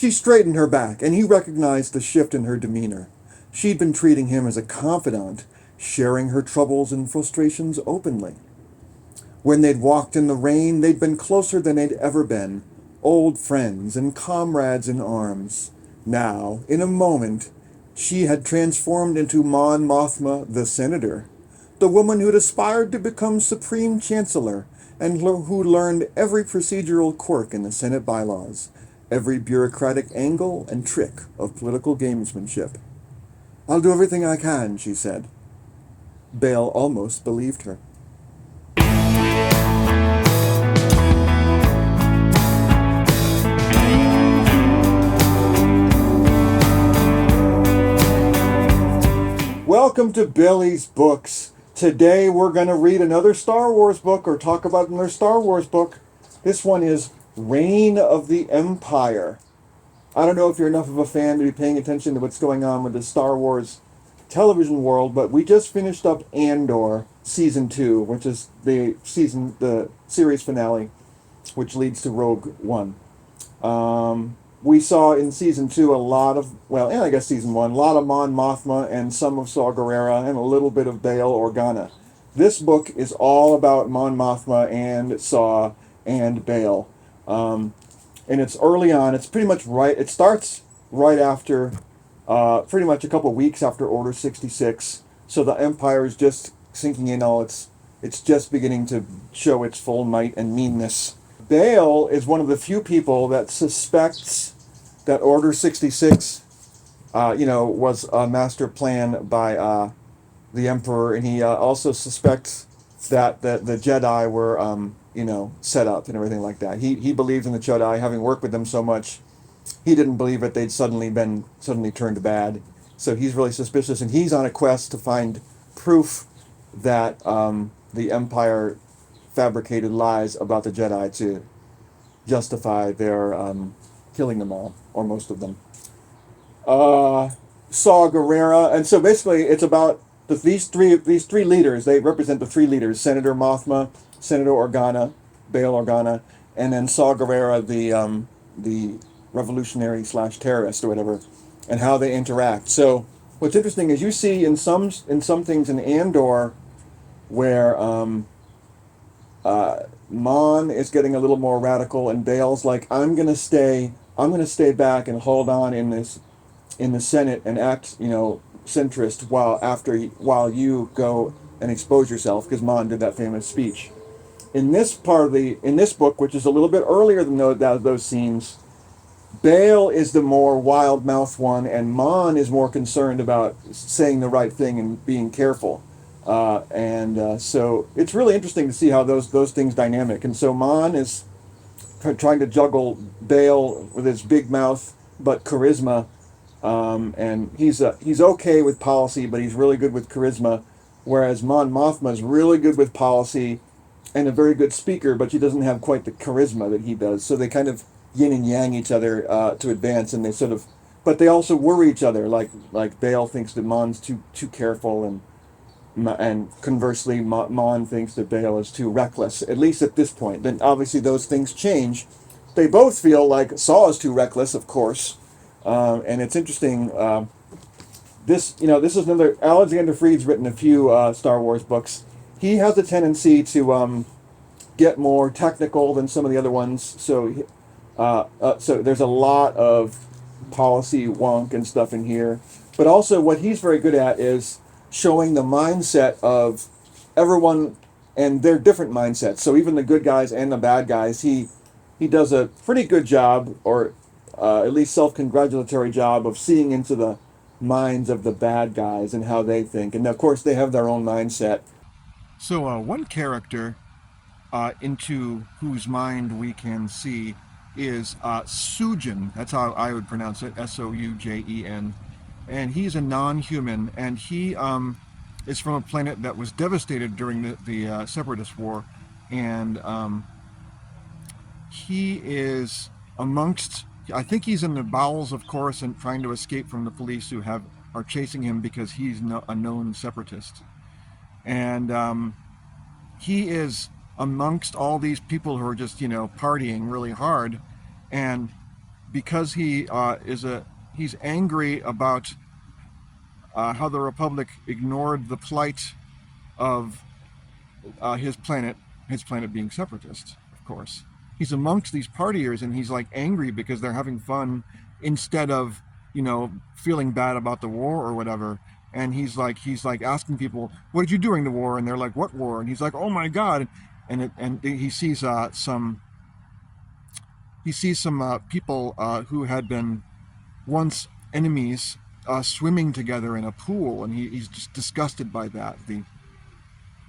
She straightened her back, and he recognized the shift in her demeanor. She'd been treating him as a confidant, sharing her troubles and frustrations openly. When they'd walked in the rain, they'd been closer than they'd ever been, old friends and comrades in arms. Now, in a moment, she had transformed into Mon Mothma the Senator, the woman who'd aspired to become Supreme Chancellor and who learned every procedural quirk in the Senate bylaws, every bureaucratic angle and trick of political gamesmanship. "I'll do everything I can," she said. Bale almost believed her. Welcome to Billy's Books. Today we're going to read another Star Wars book, or talk about another Star Wars book. This one is Reign of the Empire. I don't know if you're enough of a fan to be paying attention to what's going on with the Star Wars television world, but we just finished up Andor Season 2, which is the series finale, which leads to Rogue One. We saw in Season 2 a lot of, I guess Season 1, a lot of Mon Mothma and some of Saw Guerrera and a little bit of Bail Organa. This book is all about Mon Mothma and Saw and Bail. And it's early on. It's pretty much right. It starts right after, pretty much a couple weeks after Order 66. So the Empire is just sinking in all it's just beginning to show its full might and meanness. Bail is one of the few people that suspects that Order 66, was a master plan by the Emperor, and he also suspects that the Jedi were, set up and everything like that. He believes in the Jedi, having worked with them so much. He didn't believe that they'd suddenly turned bad. So he's really suspicious, and he's on a quest to find proof that the Empire fabricated lies about the Jedi to justify their killing them all, or most of them. Saw Guerrera, and so basically it's about these three leaders. They represent the three leaders: Senator Mothma, Senator Organa, Bail Organa, and then Saw Guerrera, the revolutionary / terrorist or whatever, and how they interact. So what's interesting is you see in some things in Andor where Mon is getting a little more radical, and Bail's like, I'm gonna stay back and hold on in the Senate and act, centrist while you go and expose yourself, because Mon did that famous speech. In this book, which is a little bit earlier than those scenes, Bail is the more wild-mouthed one, and Mon is more concerned about saying the right thing and being careful. So it's really interesting to see how those things dynamic. And so Mon is trying to juggle Bail with his big mouth but charisma, and he's okay with policy, but he's really good with charisma. Whereas Mon Mothma is really good with policy and a very good speaker, but she doesn't have quite the charisma that he does. So they kind of yin and yang each other to advance, and but they also worry each other. Like Bail thinks that Mon's too careful, and conversely, Mon thinks that Bail is too reckless, at least at this point. Then obviously those things change. They both feel like Saw is too reckless, of course, and it's interesting. This is another. Alexander Freed's written a few Star Wars books. He has a tendency to get more technical than some of the other ones. So there's a lot of policy wonk and stuff in here. But also, what he's very good at is showing the mindset of everyone and their different mindsets. So even the good guys and the bad guys, he does a pretty good job, or at least self-congratulatory job, of seeing into the minds of the bad guys and how they think. And of course, they have their own mindset. So one character into whose mind we can see is Sujin. That's how I would pronounce it, Soujen. And he's a non-human, and he is from a planet that was devastated during the Separatist War, and he is amongst. I think he's in the bowels of Coruscant, trying to escape from the police who are chasing him because he's a known separatist, and he is amongst all these people who are just partying really hard, and because he's angry about how the Republic ignored the plight of his planet being separatist, of course. He's amongst these partiers and he's like angry because they're having fun instead of, feeling bad about the war or whatever. And he's like asking people, what did you do during the war? And they're like, what war? And he's like, oh my God. And he sees some people who had been once enemies swimming together in a pool, and he's just disgusted by that.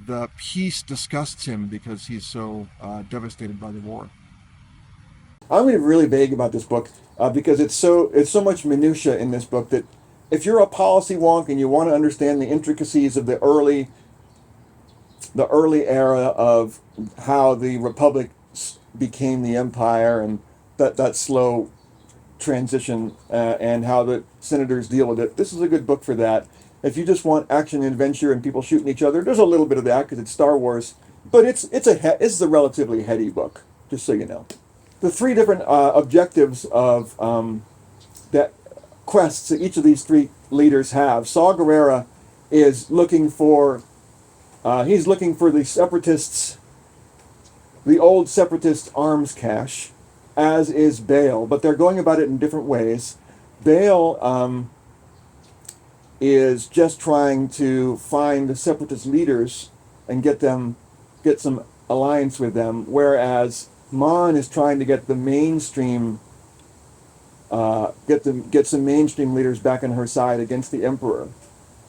The peace disgusts him because he's so devastated by the war. I'm going to be really vague about this book because it's so much minutia in this book that if you're a policy wonk and you want to understand the intricacies of the early era of how the Republic became the Empire and that slow transition and how the senators deal with it, this is a good book for that. If you just want action and adventure and people shooting each other, there's a little bit of that because it's Star Wars, but this is a relatively heady book, just so you know. The three different objectives of that quests that each of these three leaders have. Saw Guerrera is looking for the Separatists, the old Separatist arms cache, as is Bail, but they're going about it in different ways. Bail is just trying to find the Separatist leaders and get some alliance with them, whereas Mon is trying to get the mainstream, get some mainstream leaders back on her side against the Emperor,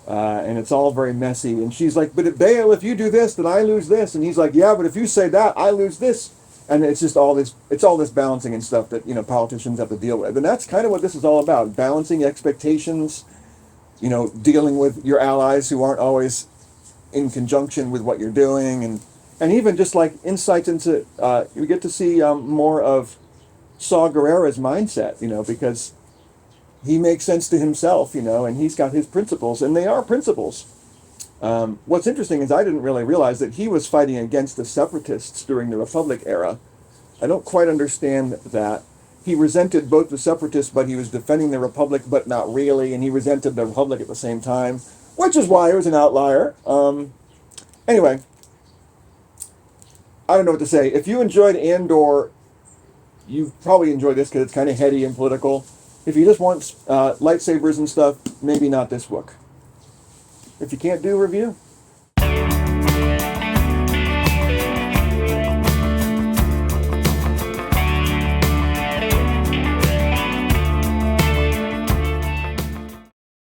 and it's all very messy. And she's like, "But Bail, if you do this, then I lose this," and he's like, "Yeah, but if you say that, I lose this." And it's just all this balancing and stuff that politicians have to deal with, and that's kind of what this is all about: balancing expectations, dealing with your allies who aren't always in conjunction with what you're doing, and even just like insights into you get to see more of Saw Guerrera's mindset, because he makes sense to himself, and he's got his principles, and they are principles. What's interesting is I didn't really realize that he was fighting against the Separatists during the Republic era. I don't quite understand that. He resented both the Separatists, but he was defending the Republic, but not really, and he resented the Republic at the same time, which is why he was an outlier. Anyway, I don't know what to say. If you enjoyed Andor, you probably enjoyed this because it's kind of heady and political. If you just want lightsabers and stuff, maybe not this book. If you can't do a review,